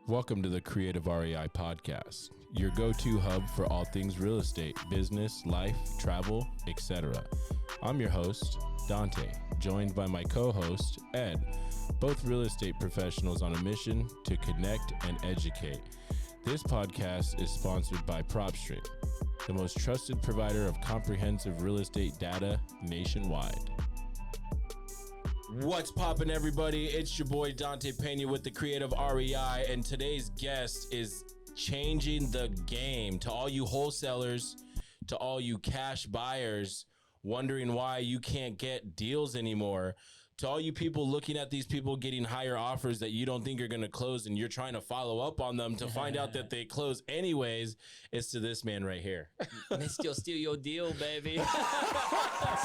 Welcome to the Creative REI podcast, your go-to hub for all things real estate, business, life, travel, etc. I'm your host, Dante, joined by my co-host, Ed, both real estate professionals on a mission to connect and educate. This podcast is sponsored by PropStream, the most trusted provider of comprehensive real estate data nationwide. What's poppin', everybody? It's your boy Dante Pena with the Creative REI, and today's guest is changing the game. To all you wholesalers, to all you cash buyers wondering why you can't get deals anymore, to all you people looking at these people getting higher offers that you don't think are going to close and you're trying to follow up on them to find out that they close anyways, it's to this man right here. Still steal your deal, baby.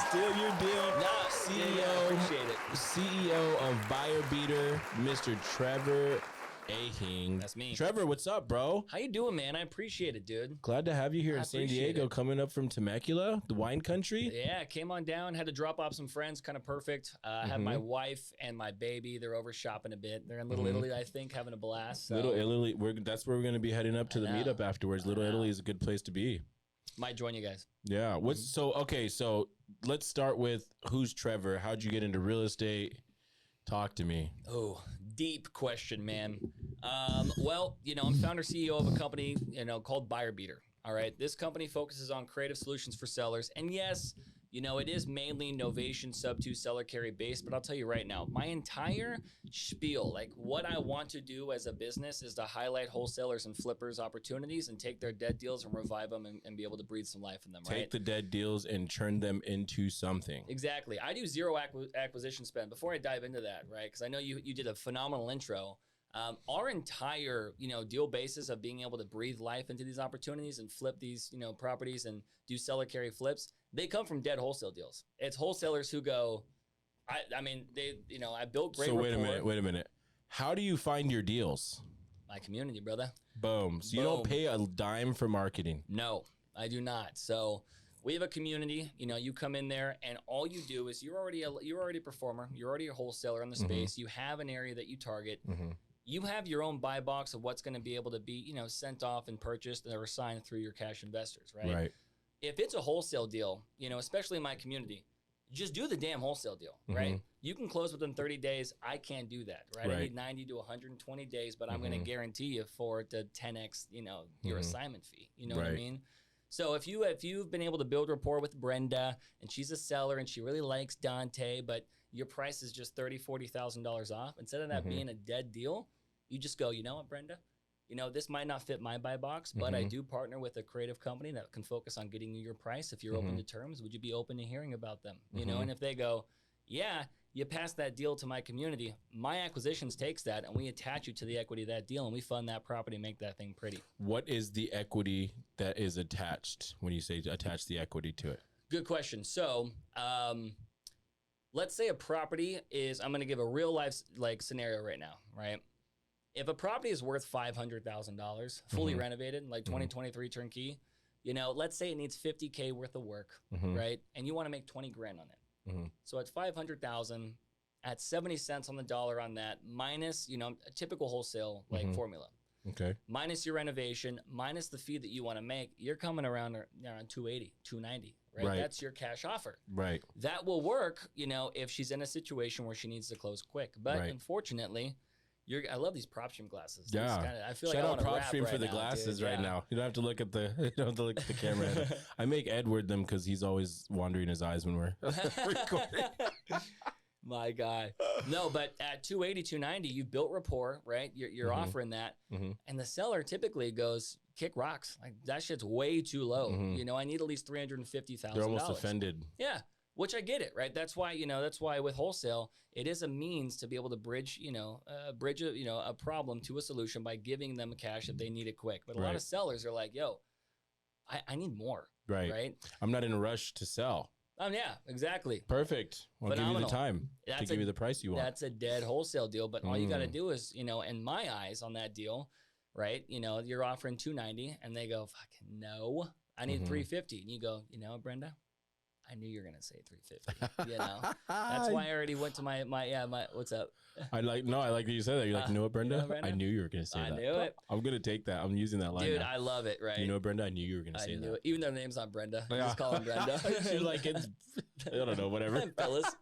Steal your deal. Nah, CEO, appreciate it. CEO of Buyer Beater, Mr. Trever Ahing. That's me. Trevor, what's up, bro? How you doing, man? I appreciate it, dude. Glad to have you here in San Diego, coming up from Temecula, the wine country. Yeah, came on down, had to drop off some friends, kind of perfect. I have my wife and my baby. They're over shopping a bit. They're in Little Italy, I think, having a blast. So. Little Italy, that's where we're going to be heading up to the meetup afterwards. Little Italy is a good place to be. Might join you guys. Yeah. So let's start with who's Trevor? How'd you get into real estate? Talk to me. Oh, deep question, man. Well, I'm founder CEO of a company, called Buyer Beater. All right. This company focuses on creative solutions for sellers. And yes, it is mainly Novation sub-2 seller carry based, but I'll tell you right now, my entire spiel, like what I want to do as a business is to highlight wholesalers and flippers opportunities and take their dead deals and revive them and be able to breathe some life in them, right? Take the dead deals and turn them into something. Exactly. I do zero acquisition spend. Before I dive into that, right, because I know you did a phenomenal intro. Our entire, deal basis of being able to breathe life into these opportunities and flip these, properties and do seller carry flips, they come from dead wholesale deals. It's wholesalers who go, I built great rapport. So wait a minute. How do you find your deals? My community, brother. Boom. So you don't pay a dime for marketing? No, I do not. So we have a community, you come in there and all you do is you're already a performer. You're already a wholesaler in the space. You have an area that you target. You have your own buy box of what's going to be able to be, sent off and purchased or assigned through your cash investors, right? Right. If it's a wholesale deal, especially in my community, just do the damn wholesale deal, right? You can close within 30 days. I can't do that, right? I need 90 to 120 days, but I'm going to guarantee you for it to 10x, your assignment fee. You know what I mean? So if you've been able to build rapport with Brenda and she's a seller and she really likes Dante, but your price is just $30,000-$40,000 off, instead of that being a dead deal, you just go, you know what, Brenda? This might not fit my buy box, but I do partner with a creative company that can focus on getting you your price. If you're open to terms, would you be open to hearing about them? And if they go, yeah, you pass that deal to my community, my acquisitions takes that and we attach you to the equity of that deal and we fund that property and make that thing pretty. What is the equity that is attached when you say attach the equity to it? Good question. So, let's say a property is, I'm going to give a real life scenario right now, right? If a property is worth $500,000, fully renovated, like 2023 turnkey, let's say it needs $50K worth of work, right? And you want to make 20 grand on it. So at $500,000, at 70 cents on the dollar on that, minus, a typical wholesale formula. Okay. Minus your renovation, minus the fee that you want to make, you're coming around 280, 290, right? That's your cash offer. Right. That will work, if she's in a situation where she needs to close quick. But unfortunately, I love these PropStream glasses. Yeah. I feel Shout like out PropStream for the glasses right now. You don't have to look at the camera. I make Edward them because he's always wandering his eyes when we're recording. My guy. No, but at 280, 290, you've built rapport, right? You're offering that. And the seller typically goes, kick rocks. Like that shit's way too low. I need at least $350,000. They're almost offended. Yeah. Which I get it, right? That's why with wholesale, it is a means to be able to bridge a problem to a solution by giving them cash if they need it quick. But a lot of sellers are like, yo, I need more. Right. I'm not in a rush to sell. Yeah, exactly. Perfect. I'll give you the time to give you the price you want. That's a dead wholesale deal. But all you got to do is, in my eyes on that deal, right? You're offering $290 and they go, fucking no, I need $350. And you go, Brenda, I knew you were gonna say 350. You know, that's why I already went to my. What's up? I like that you said that. You're like, you know what, Brenda? You know, Brenda? I knew you were gonna say that. I knew it. I'm gonna take that. I'm using that line. Dude, now. I love it. Right? You know what, Brenda? I knew you were gonna say I knew that. it. Even though the name's not Brenda, Yeah. just call him Brenda. She's like, it's, I don't know, whatever. Fellas.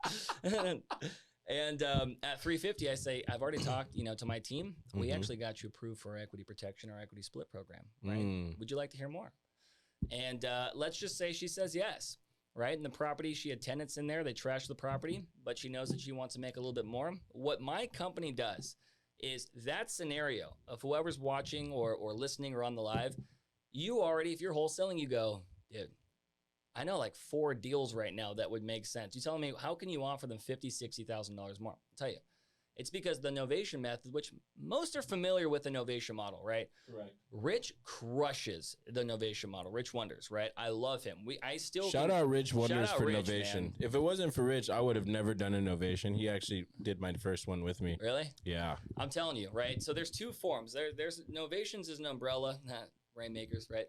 And at 350, I say, I've already talked, to my team. We actually got you approved for our equity protection or equity split program, right? Would you like to hear more? And let's just say she says yes, right? And the property, she had tenants in there. They trashed the property, but she knows that she wants to make a little bit more. What my company does is that scenario of whoever's watching or listening or on the live, you already, if you're wholesaling, you go, dude, I know like 4 deals right now that would make sense. You telling me, how can you offer them $50,000, $60,000 more? I'll tell you. It's because the novation method, which most are familiar with the novation model, right? Right. Rich crushes the novation model. Rich Wonders, right? I love him. I still shout out Rich Wonders for Rich, novation. Man. If it wasn't for Rich, I would have never done a novation. He actually did my first one with me. Really? Yeah. I'm telling you, right? So there's 2 forms. There's novations is an umbrella. Rainmakers, right?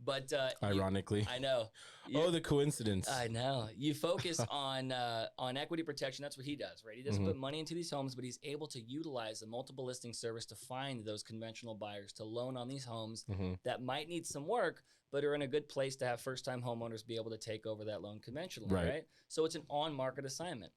But ironically, I know. The coincidence. I know. You focus on equity protection. That's what he does, right? He doesn't put money into these homes, but he's able to utilize the multiple listing service to find those conventional buyers to loan on these homes that might need some work, but are in a good place to have first-time homeowners be able to take over that loan conventionally, right? So it's an on-market assignment.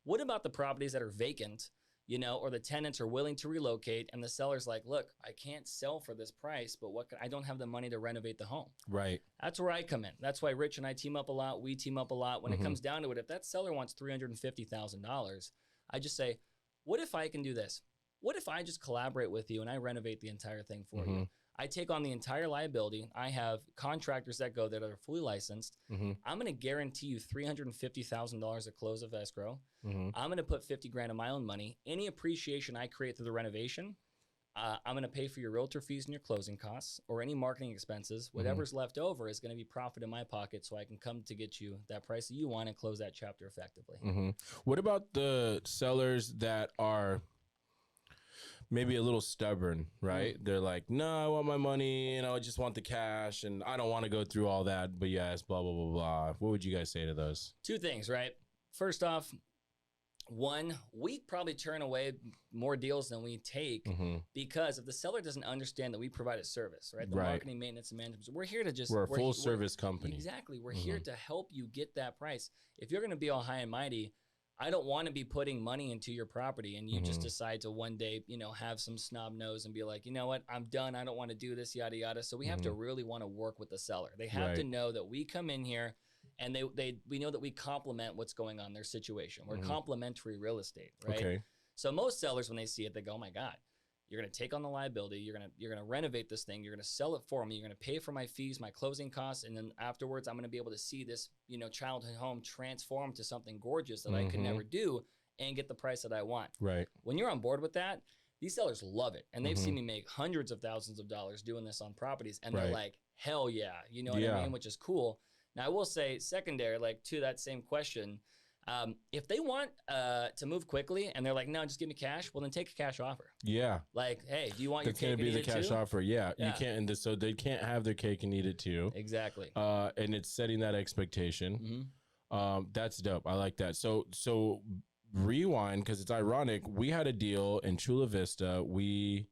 What about the properties that are vacant? Or the tenants are willing to relocate and the seller's like, look, I can't sell for this price, but I don't have the money to renovate the home. Right. That's where I come in. That's why Rich and I team up a lot. We team up a lot. When it comes down to it, if that seller wants $350,000, I just say, what if I can do this? What if I just collaborate with you and I renovate the entire thing for you? I take on the entire liability. I have contractors that go there that are fully licensed. I'm going to guarantee you $350,000 at close of escrow. I'm going to put $50,000 of my own money. Any appreciation I create through the renovation, I'm going to pay for your realtor fees and your closing costs or any marketing expenses. Whatever's left over is going to be profit in my pocket so I can come to get you that price that you want and close that chapter effectively. What about the sellers that are maybe a little stubborn, right? They're like, no, I want my money and I just want the cash and I don't want to go through all that, but yes, blah, blah, blah, blah. What would you guys say to those? 2 things, right? First off, 1, we probably turn away more deals than we take because if the seller doesn't understand that we provide a service, right? The marketing, maintenance, and management. We're here to we're a full service company. Exactly. We're here to help you get that price. If you're going to be all high and mighty, I don't want to be putting money into your property and you just decide to one day, have some snob nose and be like, you know what, I'm done. I don't want to do this, yada, yada. So we have to really want to work with the seller. They have to know that we come in here and we know that we complement what's going on in their situation. We're complementary real estate, right? Okay. So most sellers, when they see it, they go, oh my God, you're going to take on the liability. You're going to renovate this thing. You're going to sell it for me. You're going to pay for my fees, my closing costs. And then afterwards, I'm going to be able to see this, childhood home transform to something gorgeous that I could never do and get the price that I want. Right. When you're on board with that, these sellers love it. And they've seen me make hundreds of thousands of dollars doing this on properties. And they're like, hell yeah. You know what I mean? Which is cool. Now I will say secondary, like to that same question, if they want to move quickly and they're like, no, just give me cash, well then take a cash offer. Yeah. Like, hey, do you want your cake and eat it too? That's going to be the cash offer. Yeah. You can't, and so they can't have their cake and eat it too. Exactly. And it's setting that expectation. That's dope. I like that. So rewind, because it's ironic. We had a deal in Chula Vista we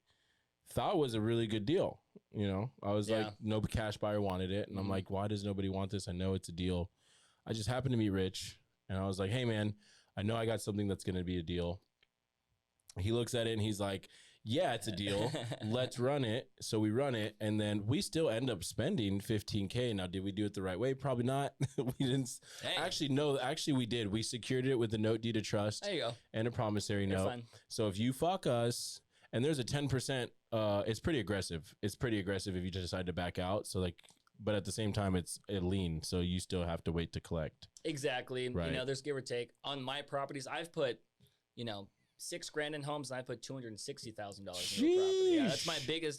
thought was a really good deal. I was like, no cash buyer wanted it. And I'm like, why does nobody want this? I know it's a deal. I just happened to meet Rich. And I was like, hey, man, I know I got something that's going to be a deal. He looks at it and he's like, yeah, it's a deal. Let's run it. So we run it. And then we still end up spending $15K. Now, did we do it the right way? Probably not. We didn't. Hey. Actually, we did. We secured it with a note deed of trust. There you go. And a promissory note. Fine. So if you fuck us, and there's a 10%, it's pretty aggressive. It's pretty aggressive if you just decide to back out. So but at the same time, it's a lien, so you still have to wait to collect. Exactly. Right. There's give or take. On my properties, I've put, $6,000 in homes, and I put $260,000 in the property. Yeah, that's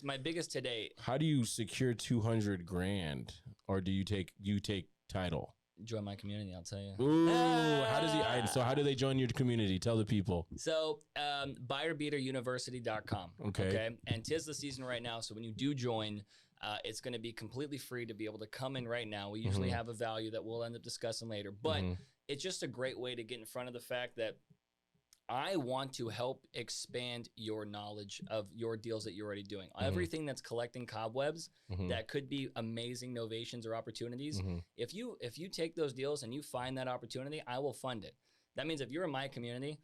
my biggest to date. How do you secure $200,000, or do you take title? Join my community, I'll tell you. Ooh, how do they join your community? Tell the people. So, buyerbeateruniversity.com. Okay. And 'tis the season right now. So when you do join, It's going to be completely free to be able to come in right now. We usually have a value that we'll end up discussing later, but it's just a great way to get in front of the fact that I want to help expand your knowledge of your deals that you're already doing. Everything that's collecting cobwebs that could be amazing novations or opportunities. If you take those deals and you find that opportunity, I will fund it. That means if you're in my community,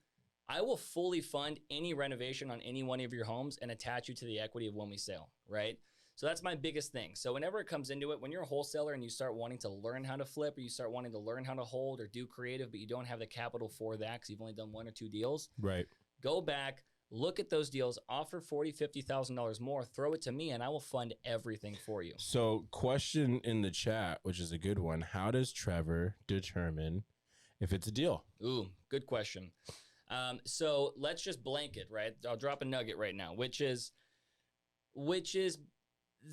I will fully fund any renovation on any one of your homes and attach you to the equity of when we sell, right? So that's my biggest thing. So whenever it comes into it, when you're a wholesaler and you start wanting to learn how to flip, or you start wanting to learn how to hold or do creative, but you don't have the capital for that because you've only done 1 or 2 deals, right? Go back, look at those deals, offer $40,000, $50,000 more, throw it to me, and I will fund everything for you. So question in the chat, which is a good one. How does Trever determine if it's a deal? Ooh, good question. So let's just blanket, right? I'll drop a nugget right now, which is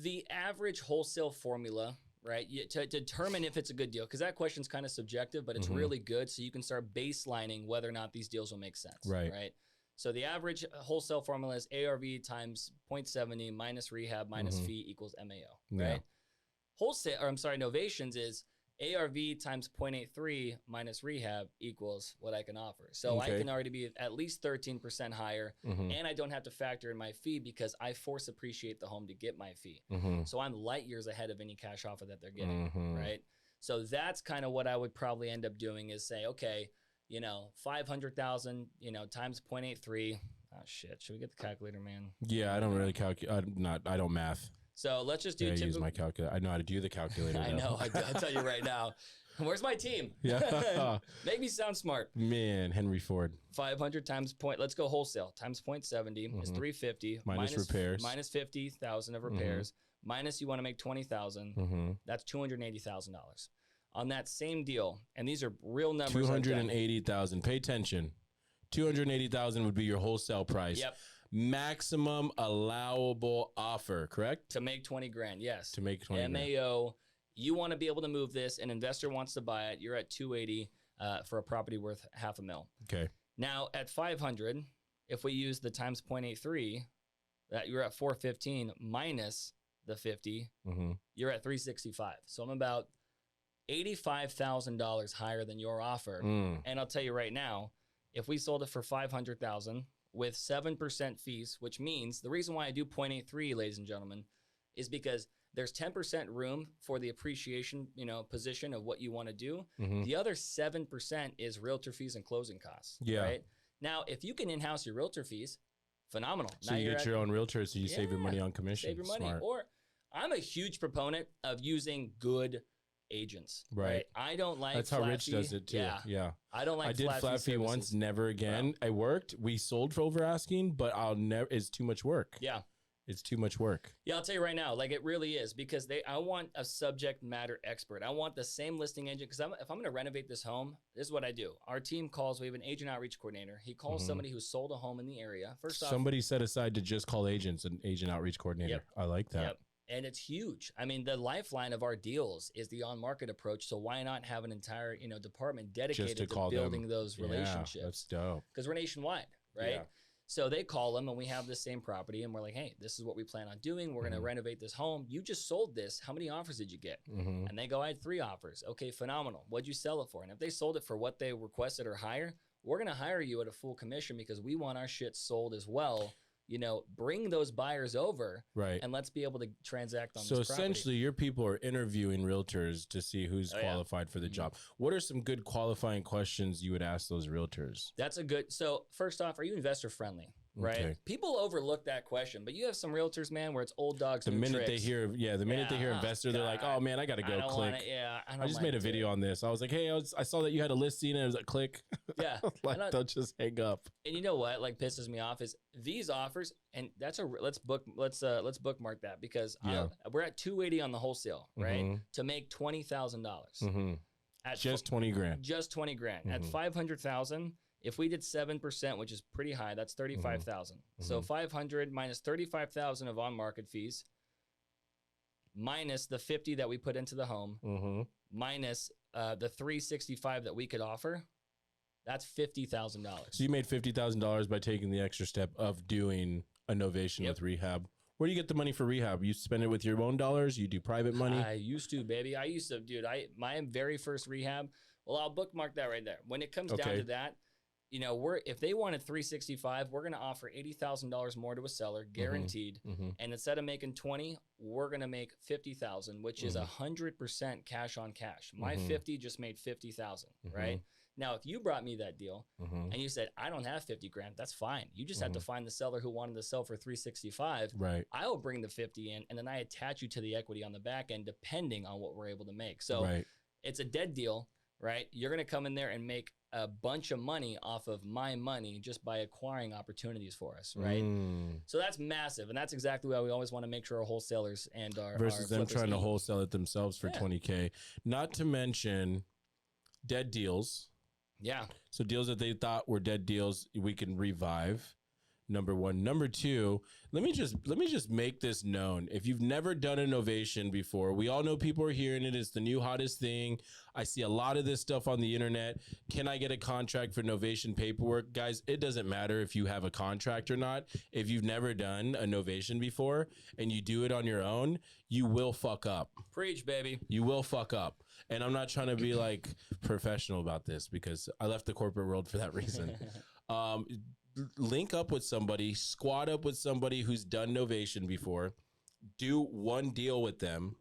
the average wholesale formula, right? To determine if it's a good deal, because that question's kind of subjective, but it's really good. So you can start baselining whether or not these deals will make sense, right? So the average wholesale formula is ARV times 0.70 minus rehab minus fee equals MAO, right? Novations is ARV times 0.83 minus rehab equals what I can offer. So I can already be at least 13% higher, and I don't have to factor in my fee because I force appreciate the home to get my fee. So I'm light years ahead of any cash offer that they're getting, right? So that's kind of what I would probably end up doing is say, okay, 500,000, times 0.83. Oh shit, should we get the calculator, man? Yeah, I don't really calculate. I don't math. So let's just do. I use my calculator. I know how to do the calculator. I know. I'll tell you right now. Where's my team? Yeah. Make me sound smart. Man, Henry Ford. 500 times point. Let's go wholesale. Times 0.70 is 350. Minus repairs. Minus 50,000 of repairs. Minus you want to make 20,000. That's $280,000 on that same deal. And these are real numbers. 280,000. Pay attention. 280,000 would be your wholesale price. Yep. Maximum allowable offer, correct? To make 20 grand, yes. To make 20 MAO, you want to be able to move this. An investor wants to buy it. You're at 280 for a property worth $500,000. Okay. Now at 500, if we use the times 0.83, that you're at 415 minus the 50, you're at 365. So I'm about $85,000 higher than your offer. And I'll tell you right now, if we sold it for 500,000 with 7% fees, which means the reason why I do 0.83, ladies and gentlemen, is because there's 10% room for the appreciation, position of what you want to do. The other 7% is realtor fees and closing costs. Yeah. Right. Now, if you can in-house your realtor fees, phenomenal. So now you get your own realtor, so you save your money on commission. Save your money. Smart. Or I'm a huge proponent of using good agents. Right. I don't like that's how Rich does it too. Yeah. I don't like. I did flat fee once, never again. It worked. We sold for over asking, but I'll never. It's too much work. Yeah. It's too much work. Yeah, I'll tell you right now, like it really is, because I want a subject matter expert. I want the same listing agent, because if I'm going to renovate this home, this is what I do. Our team calls. We have an agent outreach coordinator. He calls somebody who sold a home in the area. First off, somebody set aside to just call agents, an agent outreach coordinator. Yep. I like that. Yep. And it's huge. I mean, the lifeline of our deals is the on-market approach. So why not have an entire, department dedicated to building those relationships? Yeah, that's dope. Because we're nationwide, right? Yeah. So they call them, and we have the same property, and we're like, hey, this is what we plan on doing. We're going to renovate this home. You just sold this. How many offers did you get? And they go, I had 3 offers. Okay, phenomenal. What'd you sell it for? And if they sold it for what they requested or higher, we're going to hire you at a full commission, because we want our shit sold as well. Bring those buyers over, right? And let's be able to transact on this property. So essentially, your people are interviewing realtors to see who's qualified for the job. What are some good qualifying questions you would ask those realtors? That's a good. So first off, are you investor friendly? Right. Okay. People overlook that question, but you have some realtors, man, where it's old dogs. The minute they hear investor, they're like, "Oh man, I gotta go click." I just made a video on this. I was like, "Hey, I saw that you had a listing," and it was like, "Click." Yeah, they'll just hang up. And you know what? Like pisses me off is these offers, and that's let's bookmark that, because we're at 280 on the wholesale, right? To make $20,000 at just 20 grand. Just 20 grand at 500,000. If we did 7%, which is pretty high, that's 35,000. So 500 minus 35,000 of on-market fees, minus the 50 that we put into the home, minus the 365 that we could offer, that's $50,000. So you made $50,000 by taking the extra step of doing a novation with rehab Where do you get the money for rehab? You spend it with your own dollars? You do private money? I used to, baby. I used to, dude. My very first rehab. Well, I'll bookmark that right there. When it comes down to that, you know, if they wanted 365, we're going to offer $80,000 more to a seller, guaranteed. And instead of making 20, we're going to make 50,000, which is 100% cash on cash. My 50 just made 50,000, right? Now, if you brought me that deal and you said, I don't have 50 grand, that's fine. You just have to find the seller who wanted to sell for 365. Right. I will bring the 50 in, and then I attach you to the equity on the back end, depending on what we're able to make. So it's a dead deal, right? You're going to come in there and make a bunch of money off of my money just by acquiring opportunities for us, right? So that's massive, and that's exactly why we always want to make sure our wholesalers and our versus them trying to eat. wholesale it themselves for 20K. Not to mention dead deals. Yeah. So deals that they thought were dead deals, we can revive. Number one. Number two, let me just make this known. If you've never done a novation before, we all know people are hearing it. It's the new hottest thing. I see a lot of this stuff on the internet. Can I get a contract for novation paperwork? Guys, it doesn't matter if you have a contract or not. If you've never done a novation before and you do it on your own, you will fuck up. Preach, baby. You will fuck up. And I'm not trying to be like professional about this because I left the corporate world for that reason. Link up with somebody, squad up with somebody who's done novation before, do one deal with them.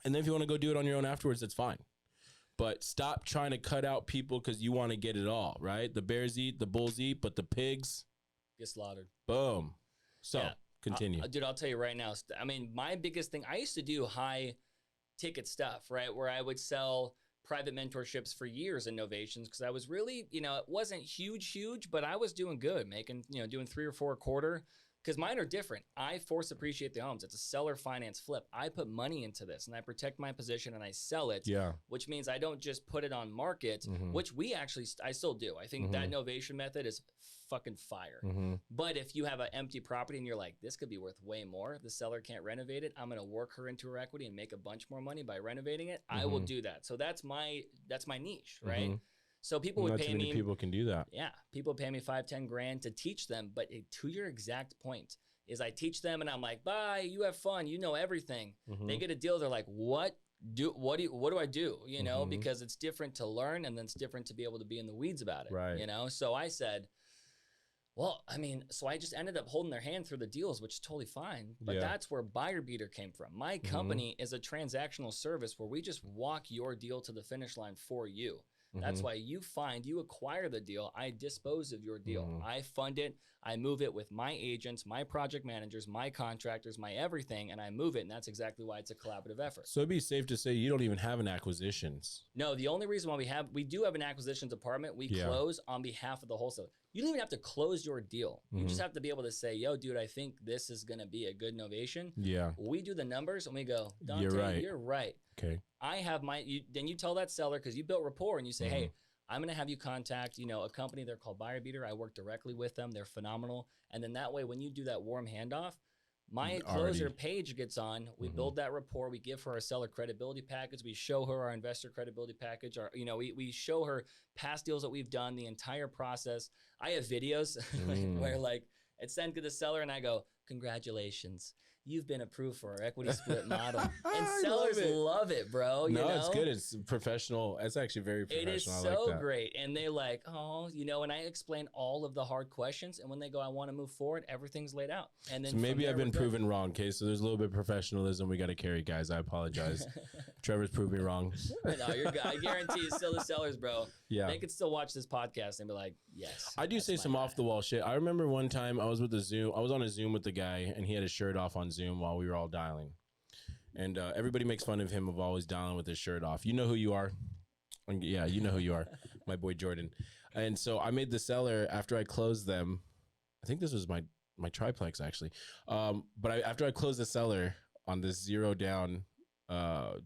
And then if you want to go do it on your own afterwards, that's fine. But stop trying to cut out people because you want to get it all, right? The bears eat, the bulls eat, but the pigs get slaughtered. Boom. So continue. Dude, I'll tell you right now. I mean, my biggest thing, I used to do high ticket stuff, right? Where I would sell private mentorships for years in novations because I was really, you know, it wasn't huge, but I was doing good, making, you know, doing 3 or 4 a quarter. Because mine are different. I force appreciate the homes. It's a seller finance flip. I put money into this and I protect my position and I sell it. Yeah. Which means I don't just put it on market, which I still do. I think that novation method is fucking fire. But if you have an empty property and you're like, this could be worth way more, the seller can't renovate it, I'm going to work her into her equity and make a bunch more money by renovating it. I will do that. So that's my niche, right? So people would pay me. People can do that. Yeah, people pay me $5-10 grand to teach them. But to your exact point, is I teach them and I'm like, bye, you have fun, you know everything. They get a deal, they're like, what do I do? You know, because it's different to learn and then it's different to be able to be in the weeds about it. Right. You know, so I said, well, I mean, so I just ended up holding their hand through the deals, which is totally fine. But that's where Buyer Beater came from. My company is a transactional service where we just walk your deal to the finish line for you. That's why you acquire the deal. I dispose of your deal. I fund it. I move it with my agents, my project managers, my contractors, my everything, and I move it. And that's exactly why it's a collaborative effort. So it'd be safe to say you don't even have an acquisitions. No, the only reason why we do have an acquisitions department. We close on behalf of the wholesaler. You don't even have to close your deal. You just have to be able to say, yo, dude, I think this is going to be a good novation. Yeah. We do the numbers and we go, Dante, you're right. Okay. I have then you tell that seller, because you built rapport and you say, hey, I'm going to have you contact, you know, a company. They're called Buyer Beater. I work directly with them. They're phenomenal. And then that way, when you do that warm handoff, my closer page gets on. We build that rapport. We give her our seller credibility package. We show her our investor credibility package. We show her past deals that we've done, the entire process. I have videos where like it's sent to the seller and I go, congratulations. You've been approved for our equity split model. And sellers love it, bro. You know? It's good. It's professional. It's actually very professional. It is so great. And they like, oh, you know, and I explain all of the hard questions. And when they go, I want to move forward, everyth's laid out. And then so maybe I've been proven wrong. Okay, so there's a little bit of professionalism we got to carry, guys. I apologize. Trevor's proved me wrong. No, you're good. I guarantee it's still the sellers, bro. Yeah. They could still watch this podcast and be like, yes. I do say some off the wall shit. I remember one time I was on a Zoom with the guy and he had his shirt off on Zoom while we were all dialing. And everybody makes fun of him of always dialing with his shirt off. You know who you are. Yeah, you know who you are. My boy Jordan. And so I made the seller, after I closed them, I think this was my triplex actually. But after I closed the seller on this 0 down,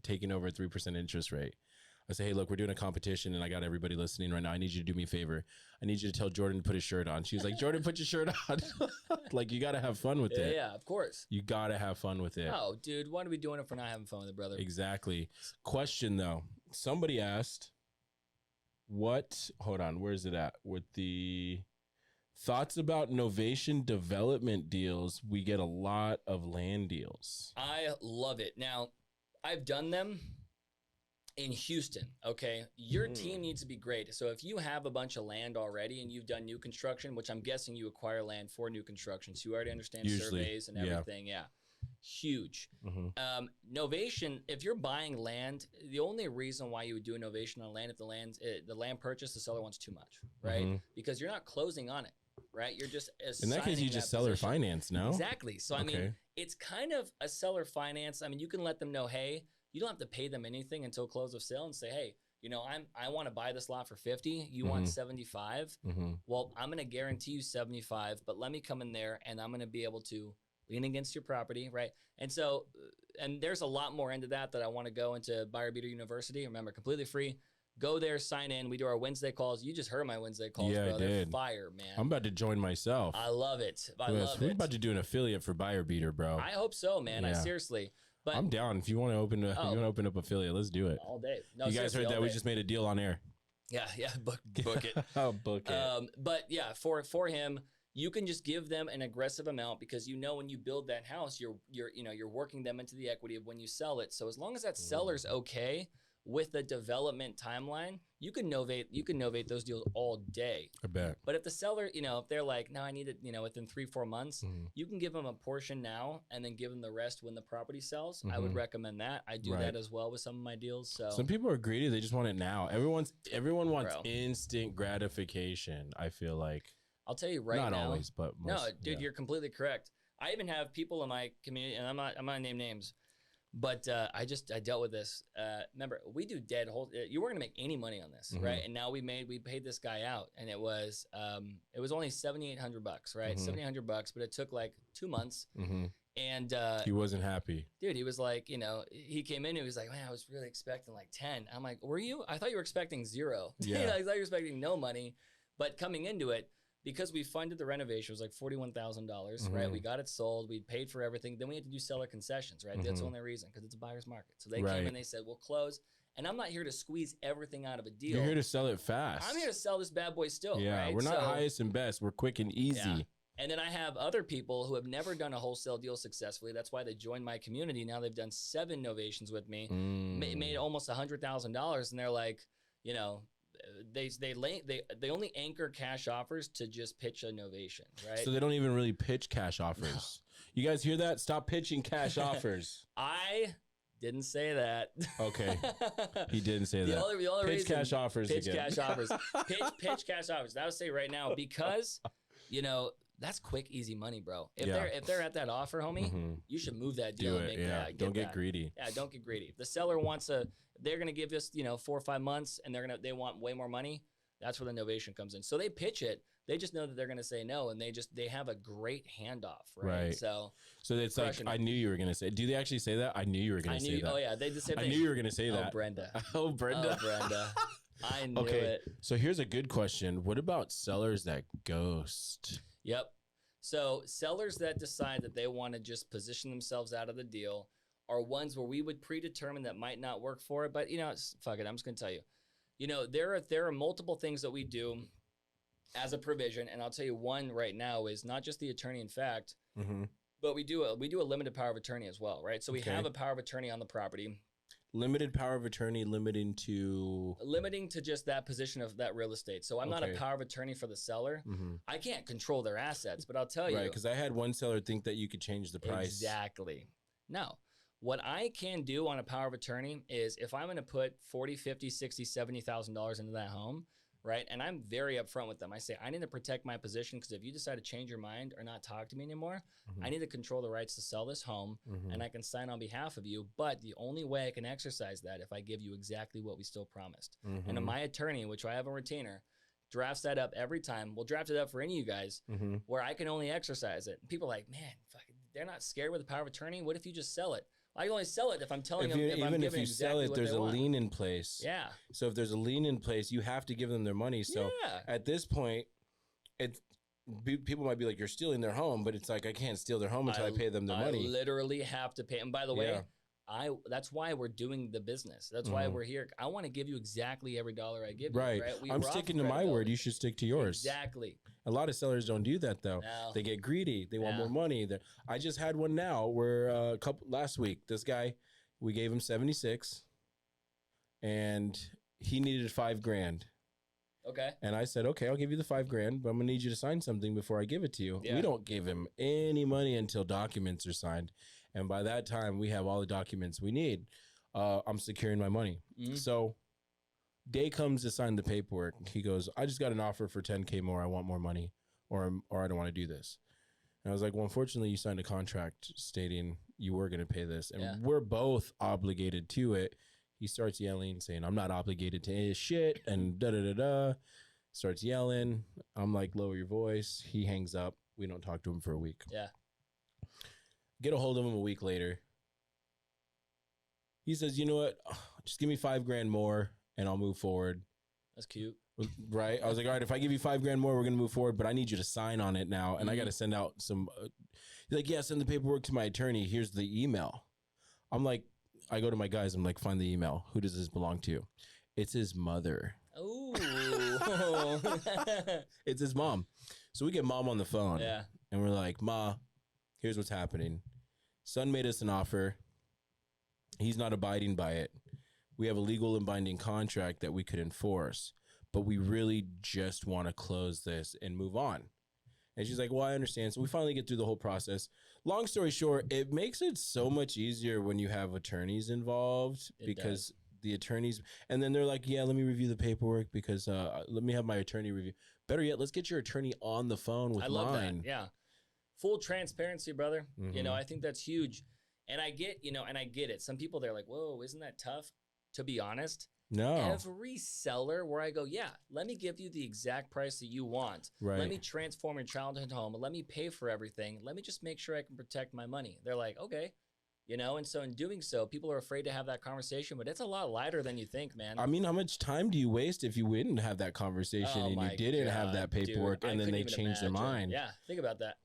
taking over a 3% interest rate, I say, hey, look, we're doing a competition and I got everybody listening right now. I need you to do me a favor. I need you to tell Jordan to put his shirt on. She was like, Jordan, put your shirt on. Like, you got to have fun with it. Yeah, of course. You got to have fun with it. Oh, dude, why are we doing it if we're not having fun with it, brother? Exactly. Question, though. Somebody asked, hold on, where's it at? With the Thoughts about novation development deals? We get a lot of land deals. I love it. Now, I've done them in Houston, okay? Your team needs to be great. So if you have a bunch of land already and you've done new construction, which I'm guessing you acquire land for new construction, so you already understand surveys and everything, yeah. Huge. Novation, if you're buying land, the only reason why you would do a novation on land if the land purchase, the seller wants too much, right? Because you're not closing on it, right? You're just in that case, you just seller finance, no? Exactly. So I mean, it's kind of a seller finance. I mean, you can let them know, hey, you don't have to pay them anything until close of sale, and say, hey, you know, I want to buy this lot for 50. You want 75? Well, I'm going to guarantee you 75, but let me come in there and I'm going to be able to lean against your property, right? And so, and there's a lot more into that I want to go into Buyer Beater University. Remember, completely free. Go there, sign in. We do our Wednesday calls. You just heard my Wednesday calls, yeah, bro. I They're did. fire, man. I'm about to join myself. I love it. I love We're it. about to do an affiliate for Buyer Beater, bro. I hope so, man. Yeah. I seriously. But I'm down. If you want to open up affiliate, let's do it. All day. No, you guys heard that? We just made a deal on air. Yeah, book it. Oh, book it. But yeah, for him, you can just give them an aggressive amount because you know when you build that house, you're working them into the equity of when you sell it. So as long as that seller's okay with the development timeline, you can novate those deals all day. I bet. But if the seller, if they're like, no, I need it, within 3-4 months, you can give them a portion now and then give them the rest when the property sells. I would recommend that. I do that as well with some of my deals. So some people are greedy; they just want it now. Everyone wants instant gratification. I feel like. I'll tell you right now. Not always, but most, no, dude, you're completely correct. I even have people in my community, and I'm not gonna name names, but I dealt with this. Remember, we do dead whole. You weren't gonna make any money on this, right? And now we paid this guy out, and it was only $7,800, right? $7,800, but it took like 2 months. And he wasn't happy. Dude, he was like, he came in and he was like, man, I was really expecting like 10. I'm like, were you? I thought you were expecting 0. Yeah. I thought you were expecting no money. But coming into it, because we funded the renovation, it was like $41,000, right? We got it sold. We paid for everything. Then we had to do seller concessions, right? That's the only reason, because it's a buyer's market. So they came and they said, we'll close. And I'm not here to squeeze everything out of a deal. You're here to sell it fast. I'm here to sell this bad boy still, yeah, right? We're not highest and best. We're quick and easy. Yeah. And then I have other people who have never done a wholesale deal successfully. That's why they joined my community. Now they've done 7 novations with me, made almost $100,000, and they're like, they only anchor cash offers to just pitch a novation, right? So they don't even really pitch cash offers. No. You guys hear that? Stop pitching cash offers. I didn't say that. Okay, he didn't say that. The only pitch reason, cash offers. Pitch again. cash offers. Pitch cash offers. That would say right now because. That's quick, easy money, bro. If they're at that offer, homie, you should move that deal. Do it, don't get greedy. Yeah, don't get greedy. If the seller wants they're gonna give us 4 or 5 months, and they want way more money. That's where the novation comes in. So they pitch it. They just know that they're gonna say no, and they have a great handoff, right? So it's like I knew you were gonna say. Do they actually say that? I knew you were gonna say that. Oh yeah, they just say. I knew you were gonna say that. Oh Brenda. Oh Brenda. I knew it. So here's a good question. What about sellers that ghost? Yep. So sellers that decide that they want to just position themselves out of the deal are ones where we would predetermine that might not work for it. But, fuck it. I'm just going to tell you. There are multiple things that we do as a provision. And I'll tell you one right now is not just the attorney in fact, but we do a limited power of attorney as well, right? So we have a power of attorney on the property. Limited power of attorney, limiting to just that position of that real estate. So I'm not a power of attorney for the seller. I can't control their assets, but I'll tell you. Right, because I had one seller think that you could change the price. Exactly. No. What I can do on a power of attorney is if I'm going to put $40,000, $50,000, $60,000, $70,000 into that home, right? And I'm very upfront with them. I say, I need to protect my position because if you decide to change your mind or not talk to me anymore, I need to control the rights to sell this home and I can sign on behalf of you. But the only way I can exercise that if I give you exactly what we still promised. And my attorney, which I have a retainer, drafts that up every time. We'll draft it up for any of you guys where I can only exercise it. And people are like, man, they're not scared with the power of attorney. What if you just sell it? I can only sell it if I'm telling them. Even if you sell it, there's a lien in place. Yeah. So if there's a lien in place, you have to give them their money. So at this point, people might be like, you're stealing their home, but it's like I can't steal their home until I pay them their money. I literally have to pay. And by the way, that's why we're doing the business. That's why we're here. I want to give you exactly every dollar I give you. Right. I'm sticking to my word. You should stick to yours. Exactly. A lot of sellers don't do that though. No. They get greedy. They want more money. I just had one now where last week, this guy, we gave him 76 and he needed $5,000. Okay. And I said, okay, I'll give you the $5,000, but I'm gonna need you to sign something before I give it to you. Yeah. We don't give him any money until documents are signed. And by that time, we have all the documents we need. I'm securing my money. So day comes to sign the paperwork. He goes, I just got an offer for $10K more. I want more money or I don't want to do this. And I was like, well, unfortunately, you signed a contract stating you were going to pay this. And we're both obligated to it. He starts yelling, saying, I'm not obligated to his shit. And da-da-da-da. Starts yelling. I'm like, lower your voice. He hangs up. We don't talk to him for a week. Yeah. Get a hold of him a week later. He says, you know what? Just give me $5,000 more and I'll move forward. That's cute. Right? I was like, all right, if I give you $5,000 more, we're going to move forward, but I need you to sign on it now. And I got to send out some, he's like, yeah, send the paperwork to my attorney. Here's the email. I'm like, I go to my guys. I'm like, find the email. Who does this belong to? It's his mother. Oh. It's his mom. So we get mom on the phone. Yeah. And we're like, Ma, here's what's happening. Son made us an offer. He's not abiding by it. We have a legal and binding contract that we could enforce, but we really just want to close this and move on. And she's like, well, I understand. So we finally get through the whole process. Long story short, it makes it so much easier when you have attorneys involved because the attorneys, and then they're like, yeah, let me review the paperwork because let me have my attorney review. Better yet, let's get your attorney on the phone with mine. I love that. Yeah. Full transparency, brother. You know, I think that's huge. And I get, I get it. Some people, they're like, whoa, isn't that tough? To be honest, no. Every seller where I go, yeah, let me give you the exact price that you want. Right. Let me transform your childhood home. Let me pay for everything. Let me just make sure I can protect my money. They're like, okay. And so in doing so, people are afraid to have that conversation, but it's a lot lighter than you think, man. I mean, how much time do you waste if you wouldn't have that conversation and you didn't have that paperwork and then they change their mind? Yeah, think about that.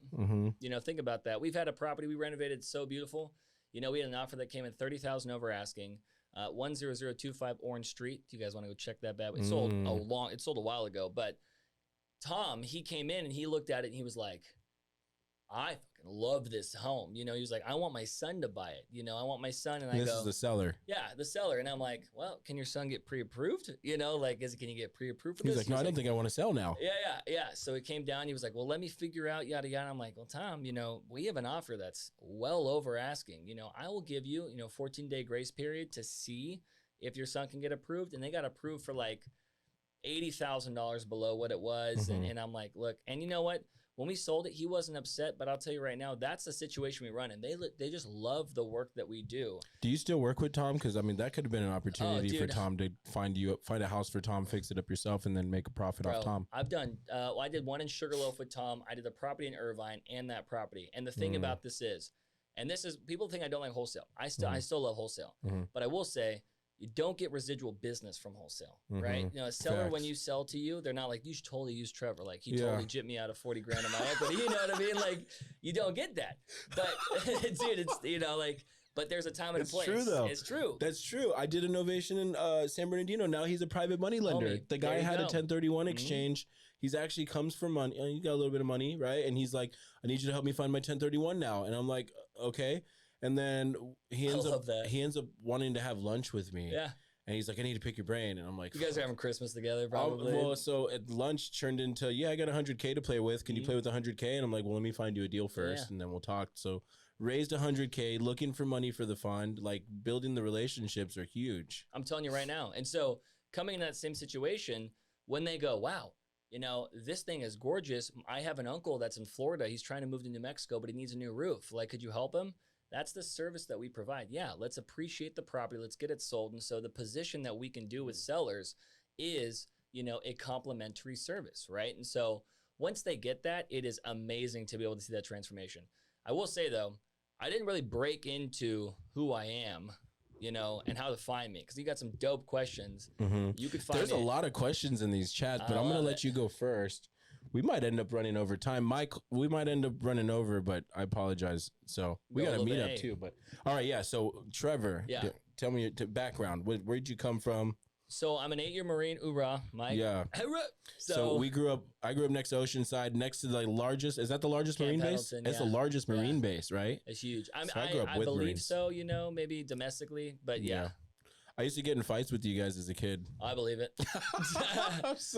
Think about that. We've had a property we renovated so beautiful. We had an offer that came in $30,000 over asking. 10025 Orange Street. Do you guys want to go check that bad? It sold a while ago, but Tom, he came in and he looked at it and he was like, I fucking love this home. He was like, I want my son to buy it. I want my son. And I go, this is the seller. Yeah, the seller. And I'm like, well, can your son get pre-approved? Can you get pre-approved for this? He's like, no, I don't think I want to sell now. Yeah. So it came down. He was like, well, let me figure out yada, yada. I'm like, well, Tom, we have an offer that's well over asking. I will give you, 14-day grace period to see if your son can get approved. And they got approved for like $80,000 below what it was. And I'm like, look, and you know what? When we sold it, he wasn't upset, but I'll tell you right now, that's the situation we run in. They just love the work that we do. Do you still work with Tom? Because, I mean, that could have been an opportunity for Tom to find a house for Tom, fix it up yourself, and then make a profit off Tom. I've done, I did one in Sugarloaf with Tom. I did the property in Irvine and that property. And the thing about this is, people think I don't like wholesale. I still love wholesale. But I will say, you don't get residual business from whosale, right? A seller, when you sell to you, they're not like, you should totally use Trever. Like, he totally gypped me out of 40 grand of my equity. You know what I mean? Like, you don't get that. But, dude, it's, but there's a time and a place. It's true, though. It's true. That's true. I did an ovation in San Bernardino. Now he's a private money lender. The guy had a 1031 exchange. He's actually comes from money. He got a little bit of money, right? And he's like, I need you to help me find my 1031 now. And I'm like, okay. And then he ends up wanting to have lunch with me. Yeah. And he's like, I need to pick your brain. And I'm like, you guys are having Christmas together, probably. Well, so at lunch turned into, I got $100K to play with. Can you play with $100K? And I'm like, well, let me find you a deal first, and then we'll talk. So raised $100K, looking for money for the fund. Like, building the relationships are huge. I'm telling you right now. And so coming in that same situation, when they go, wow, this thing is gorgeous. I have an uncle that's in Florida. He's trying to move to New Mexico, but he needs a new roof. Like, could you help him? That's the service that we provide. Yeah, let's appreciate the property. Let's get it sold. And so the position that we can do with sellers is, a complimentary service, right? And so once they get that, it is amazing to be able to see that transformation. I will say, though, I didn't really break into who I am, and how to find me, because you got some dope questions. You could find There's a lot of questions in these chats, but I'm going to let you go first. We might end up running over time. Mike, we might end up running over, but I apologize. So we got to meet up too. But all right, yeah. So Trever, tell me your background. Where'd you come from? So I'm an 8-year Marine. Hoorah, Mike. Yeah. So I grew up next to Oceanside, next to the largest. Is that the largest Marine base? It's the largest Marine base, right? It's huge. I grew up with believe Marines. so. Maybe domestically, but yeah. I used to get in fights with you guys as a kid. I believe it.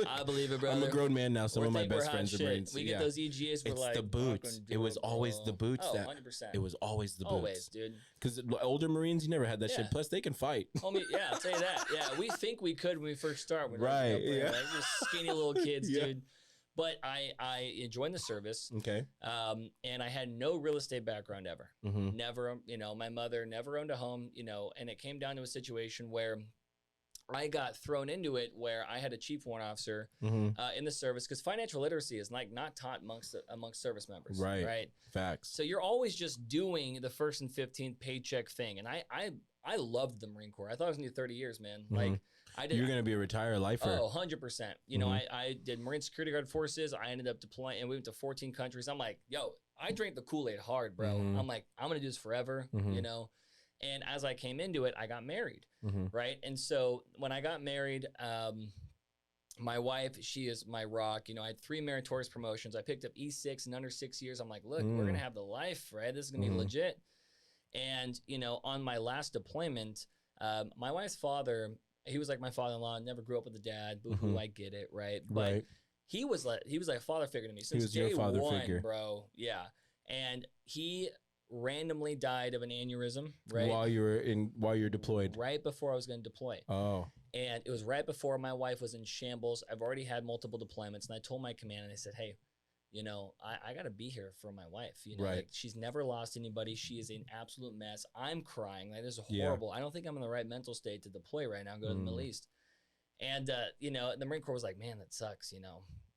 I believe it, brother. I'm a grown man now. Some of my best friends are Marines. We get those EGAs. We're it's the boots. It was always the boots. 100%. It was always the boots. Always, dude. Because older Marines, you never had that shit. Plus, they can fight. Homie, I'll tell you that. Yeah, we think we could when we first start. Right. We're just skinny little kids, dude. But I joined the service. Okay. And I had no real estate background ever. Mm-hmm. Never, my mother never owned a home, and it came down to a situation where I got thrown into it where I had a chief warrant officer in the service because financial literacy is not taught amongst service members. Right. Facts. So you're always just doing the first and 15th paycheck thing. And I loved the Marine Corps. I thought I was going to do 30 years, man. Mm-hmm. Like I did. You're going to be a retired lifer. Oh, 100%. I did Marine Security Guard forces. I ended up deploying and we went to 14 countries. I'm like, yo, I drank the Kool-Aid hard, bro. I'm like, I'm going to do this forever, And as I came into it, I got married, right? And so when I got married, my wife, she is my rock. I had 3 meritorious promotions. I picked up E6 in under 6 years. I'm like, look, we're going to have the life, right? This is going to be legit. And, on my last deployment, my wife's father, he was like my father-in-law, never grew up with a dad. Boo-hoo, I get it, right? But he was like a father figure to me since day one, bro. Yeah. And he randomly died of an aneurysm, right? While you're deployed. Right before I was going to deploy. Oh. And it was right before my wife was in shambles. I've already had multiple deployments, and I told my command, and I said, hey, I got to be here for my wife. Like she's never lost anybody. She is an absolute mess. I'm crying. Like this is horrible. I don't think I'm in the right mental state to deploy right now and go to the Middle East. And, the Marine Corps was like, man, that sucks,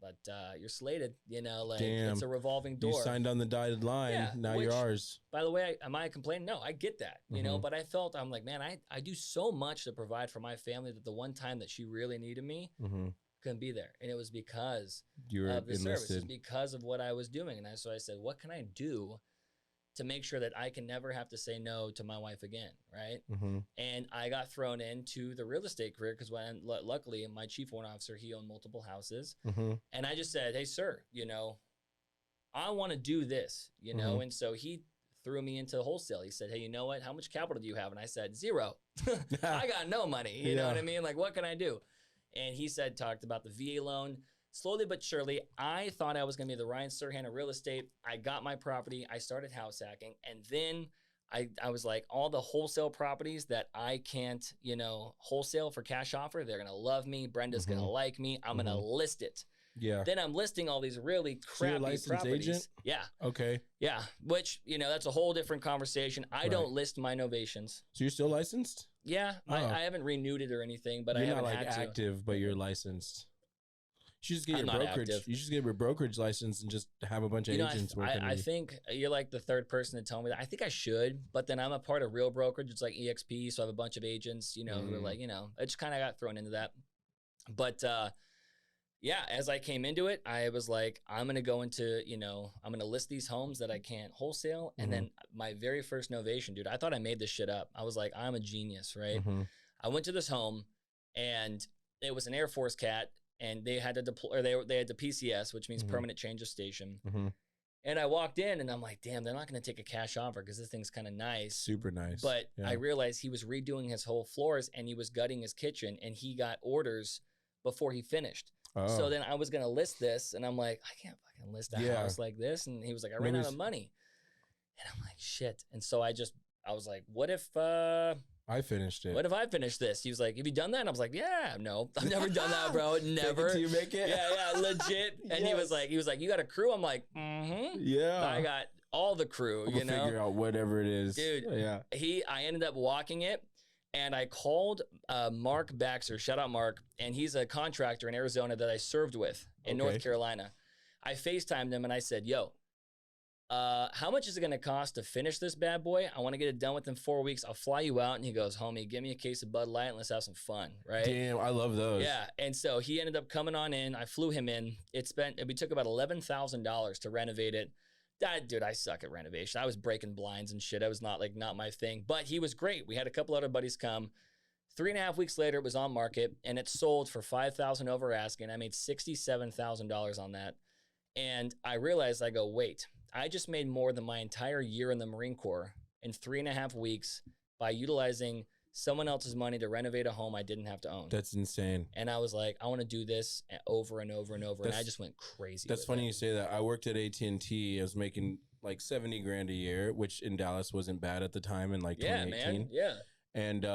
but you're slated, like Damn. It's a revolving door. You signed on the dotted line. Now you're ours. By the way, am I complaining? No, I get that, but I'm like, man, I do so much to provide for my family that the one time that she really needed me, couldn't be there. And it was because of the service. It's because of what I was doing. And so I said, what can I do to make sure that I can never have to say no to my wife again, right? And I got thrown into the real estate career because luckily my chief warrant officer, he owned multiple houses. And I just said, hey, sir, I want to do this, And so he threw me into wholesale. He said, hey, you know what? How much capital do you have? And I said, 0. I got no money. You know what I mean? Like, what can I do? And he talked about the VA loan. Slowly but surely, I thought I was going to be the Ryan Serhant of real estate. I got my property. I started house hacking. And then I was like, all the wholesale properties that I can't, wholesale for cash offer, they're going to love me. Brenda's going to like me. I'm going to list it. Yeah. Then I'm listing all these really crappy licensed properties. Agent? Yeah. Okay. Yeah. Which, that's a whole different conversation. I don't list my novations. So you're still licensed? Yeah. I haven't renewed it or anything, but I haven't had to. You're not active, but you're licensed. You should just get your brokerage. You should get your brokerage license and just have a bunch of agents working. I think you're like the third person to tell me that. I think I should, but then I'm a part of Real Brokerage. It's like EXP, so I have a bunch of agents. Who are like, I just kind of got thrown into that. But as I came into it, I was like, I'm gonna go into, I'm gonna list these homes that I can't wholesale, and then my very first novation, dude. I thought I made this shit up. I was like, I'm a genius, right? I went to this home, and it was an Air Force cat. And they had to deploy, or they had the PCS, which means permanent change of station. And I walked in and I'm like, damn, they're not going to take a cash offer because this thing's kind of nice. Super nice. But I realized he was redoing his whole floors and he was gutting his kitchen and he got orders before he finished. Oh. So then I was going to list this and I'm like, I can't fucking list a house like this. And he was like, I ran out of money. And I'm like, shit. And so I was like, what if, I finished it. What if I finished this? He was like, have you done that? And I was like, yeah, no, I've never done that, bro. Never. Till you make it? Yeah, legit. And he was like, you got a crew? I'm like, yeah. I got all the crew, figure out whatever it is. Dude, yeah. I ended up walking it and I called Mark Baxter, shout out Mark, and he's a contractor in Arizona that I served with in North Carolina. I FaceTimed him and I said, yo, how much is it going to cost to finish this bad boy? I want to get it done within 4 weeks. I'll fly you out. And he goes, homie, give me a case of Bud Light and let's have some fun, right? Damn, I love those. Yeah, and so he ended up coming on in. I flew him in. We took about $11,000 to renovate it. Dude, I suck at renovation. I was breaking blinds and shit. I was not my thing, but he was great. We had a couple other buddies come. 3.5 weeks later, it was on market and it sold for $5,000 over asking. I made $67,000 on that. And I realized, I go, wait, I just made more than my entire year in the Marine Corps in 3.5 weeks by utilizing someone else's money to renovate a home I didn't have to own. That's insane. And I was like, I want to do this over and over and over. And I just went crazy. That's funny you say that. I worked at AT&T. I was making like 70 grand a year, which in Dallas wasn't bad at the time in like 2018. Man. Yeah. And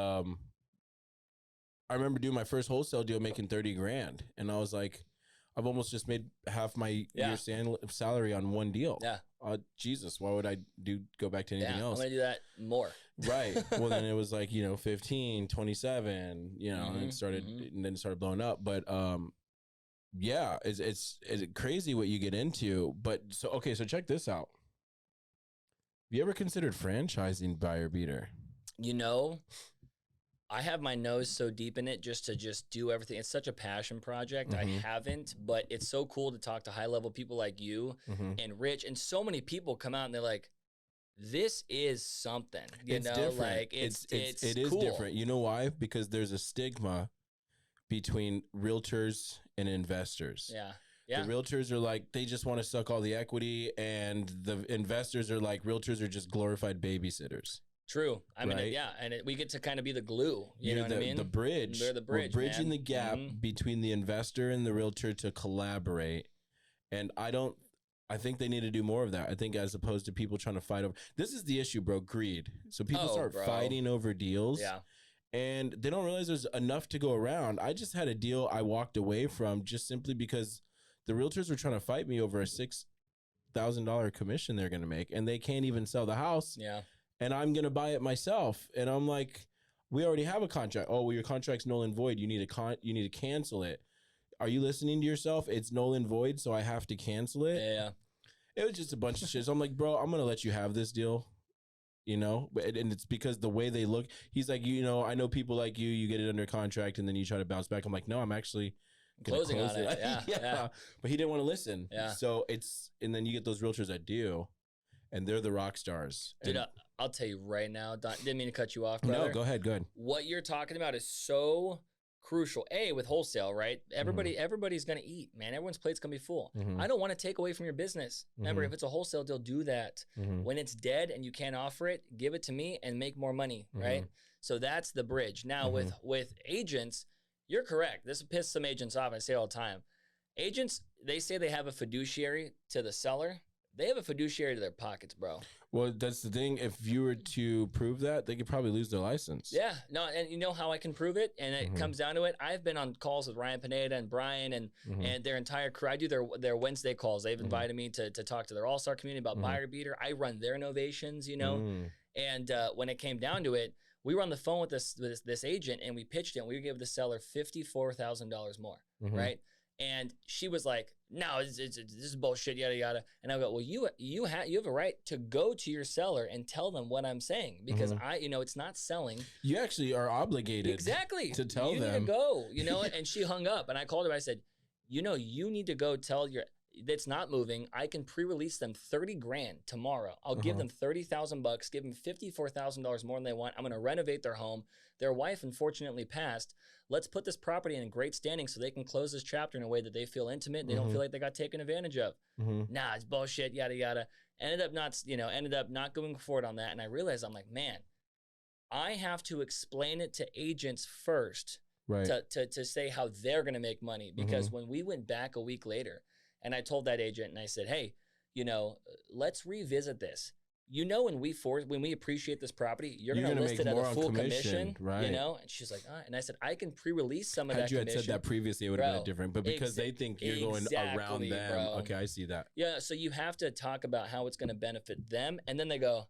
I remember doing my first wholesale deal making 30 grand. And I was like, I've almost just made half my year's salary on one deal. Yeah. Jesus, why would I go back to anything else? I'm going to do that more. Right. Well, then it was like, 15, 27, and it started, and then it started blowing up. But, yeah, it's crazy what you get into. But so check this out. Have you ever considered franchising Buyer Beater? I have my nose so deep in it just to do everything. It's such a passion project. I haven't, but it's so cool to talk to high-level people like you and Rich, and so many people come out and they're like, this is something. It's different. Like it is cool. Different. You know why? Because there's a stigma between realtors and investors. Yeah. The realtors are like, they just want to suck all the equity, and the investors are like, realtors are just glorified babysitters. True. I mean, and we get to kind of be be the glue. You know what I mean? The bridge. They're the bridge. We're bridging the gap between the investor and the realtor to collaborate. And I think they need to do more of that. I think as opposed to people trying to fight over. This is the issue, bro. Greed. So people start fighting over deals. Yeah. And they don't realize there's enough to go around. I just had a deal I walked away from just simply because the realtors were trying to fight me over a $6,000 commission they're going to make, and they can't even sell the house. Yeah. And I'm going to buy it myself. And I'm like, we already have a contract. Oh, well, your contract's null and void. You need to cancel it. Are you listening to yourself? It's null and void, so I have to cancel it. Yeah. It was just a bunch of shit. So I'm like, bro, I'm going to let you have this deal, and it's because the way they look. He's like, I know people like you get it under contract and then you try to bounce back. I'm like, no, I'm actually closing on it. Yeah. But he didn't want to listen. Yeah. So and then you get those realtors that do, and they're the rock stars. Dude, I'll tell you right now, Don, didn't mean to cut you off, brother. No, go ahead. What you're talking about is so crucial. With wholesale, right? Everybody's going to eat, man. Everyone's plate's going to be full. I don't want to take away from your business. Remember, if it's a wholesale deal, do that. When it's dead and you can't offer it, give it to me and make more money, right? So that's the bridge. Now with agents, you're correct. This pisses some agents off. I say it all the time. Agents, they say they have a fiduciary to the seller. They have a fiduciary to their pockets, bro. Well, that's the thing. If you were to prove that, they could probably lose their license. Yeah. No, and you know how I can prove it? And it comes down to it. I've been on calls with Ryan Pineda and Brian and their entire crew. I do their Wednesday calls. They've invited me to talk to their all-star community about Buyer Beater. I run their innovations, And when it came doing to it, we were on the phone with this agent and we pitched it. And we gave the seller $54,000 more, right? And she was like, no, this is bullshit, yada, yada. And I go, well, you have a right to go to your seller and tell them what I'm saying because it's not selling. You actually are obligated to tell them. You need to go, and she hung up and I called her. I said, you need to go tell that's not moving. I can pre-release them 30 grand tomorrow. I'll give them $30,000, give them $54,000 more than they want. I'm going to renovate their home. Their wife unfortunately passed. Let's put this property in great standing so they can close this chapter in a way that they feel intimate. They don't feel like they got taken advantage of. Nah, it's bullshit, yada, yada. Ended up not going forward on that. And I realized, I'm like, man, I have to explain it to agents first to say how they're going to make money. Because when we went back a week later and I told that agent and I said, hey, let's revisit this. When we appreciate this property, you're going to list it at a full commission, right? And she's like, and I said, I can pre-release some of that commission. Had you said that previously, it would have been different, but because they think you're going around them. Bro. Okay, I see that. Yeah, so you have to talk about how it's going to benefit them, and then they go,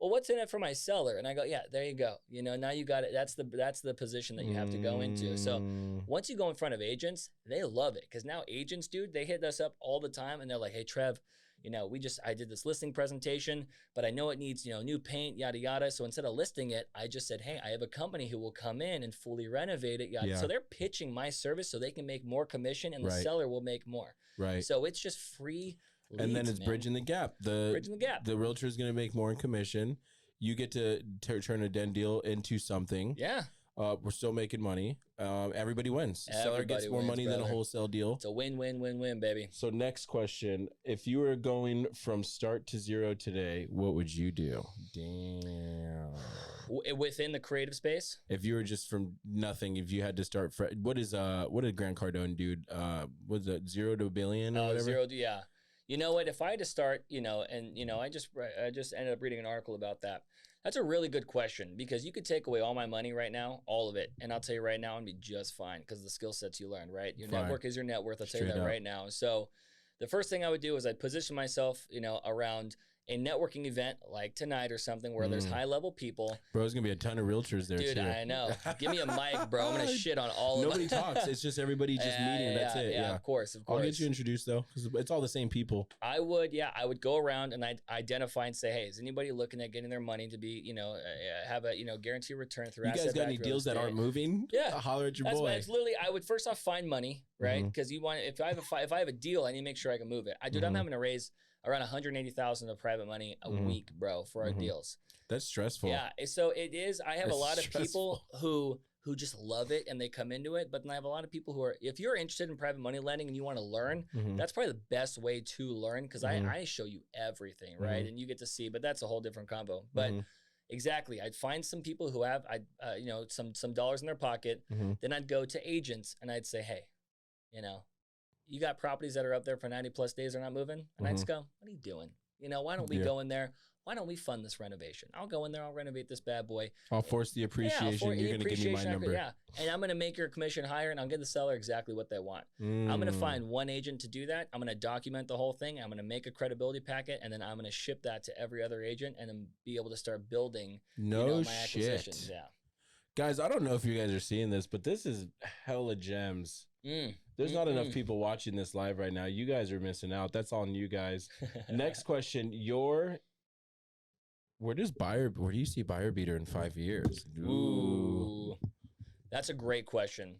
well, what's in it for my seller? And I go, yeah, there you go. Now you got it. That's the position that you have to go into. So once you go in front of agents, they love it because now agents, dude, they hit us up all the time, and they're like, hey, Trev, I did this listing presentation, but I know it needs, new paint, yada, yada. So instead of listing it, I just said, hey, I have a company who will come in and fully renovate it. Yada. Yeah. So they're pitching my service so they can make more commission and the seller will make more. Right. So it's just free leads, and then it's bridging the gap. Bridging the gap. The realtor is going to make more in commission. You get to turn a den deal into something. Yeah. We're still making money. Everybody wins. Seller gets more money than a wholesale deal. It's a win-win-win-win, baby. So next question. If you were going from start to zero today, what would you do? Damn. Within the creative space? If you were just from nothing, if you had to start, what did Grant Cardone do? Was it 0 to $1 billion or whatever? 0 to, yeah. You know what? If I had to start, I just ended up reading an article about that. That's a really good question because you could take away all my money right now, all of it. And I'll tell you right now, I'd be just fine because the skill sets you learned, right? Your network is your net worth. I'll tell you that right now. So the first thing I would do is I'd position myself, around a networking event like tonight or something where there's high level people. Bro, there's gonna be a ton of realtors there, dude. Too. I know. Give me a mic, bro. I'm gonna shit on all of them. Nobody talks. It's just everybody just meeting. That's it. Yeah, of course. I'll get you introduced though, because it's all the same people. I would go around and I'd identify and say, hey, is anybody looking at getting their money to be, have a guaranteed return through asset? You guys got any deals that aren't moving? Yeah, holler at your boy. It's literally, I would first off find money, right? Because you want, if I have a deal, I need to make sure I can move it. I'm having to raise around $180,000 of private money a week, bro, for our deals. That's stressful. Yeah, so it is. I have a lot of people who just love it and they come into it, but then I have a lot of people who are, if you're interested in private money lending and you want to learn, that's probably the best way to learn because I show you everything, right? And you get to see, but that's a whole different combo. But exactly, I'd find some people who have, some dollars in their pocket. Then I'd go to agents and I'd say, hey, you got properties that are up there for 90 plus days are not moving. And I just go, what are you doing? Why don't we go in there? Why don't we fund this renovation? I'll go in there. I'll renovate this bad boy. I'll force the appreciation. You're going to give me my number. And I'm going to make your commission higher and I'll give the seller exactly what they want. I'm going to find one agent to do that. I'm going to document the whole thing. I'm going to make a credibility packet and then I'm going to ship that to every other agent and then be able to start building my acquisitions. Yeah. Guys, I don't know if you guys are seeing this, but this is hella gems. There's not enough people watching this live right now. You guys are missing out. That's on you guys. Next question. Where do you see buyer beater in 5 years? Ooh. That's a great question.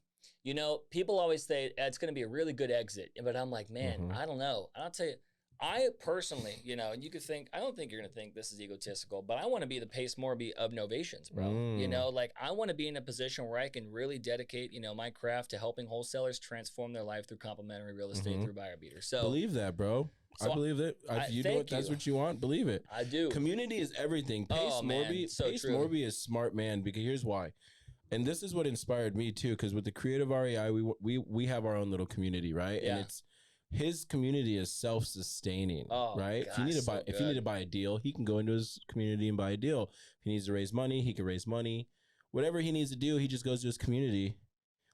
People always say it's going to be a really good exit, but I'm like, man, I don't know. And I'll tell you, I personally, and you could think, I don't think you're going to think this is egotistical, but I want to be the Pace Morby of novations, bro. I want to be in a position where I can really dedicate, my craft to helping wholesalers transform their life through complementary real estate through buyer beater. So believe that, bro. So I believe it. If that's what you want, believe it. I do. Community is everything. Pace Morby is smart, man, because here's why. And this is what inspired me too, because with the creative REI, we have our own little community, right? Yeah. And his community is self-sustaining, right? Gosh, if you need to buy a deal, he can go into his community and buy a deal. If he needs to raise money, he can raise money. Whatever he needs to do, he just goes to his community.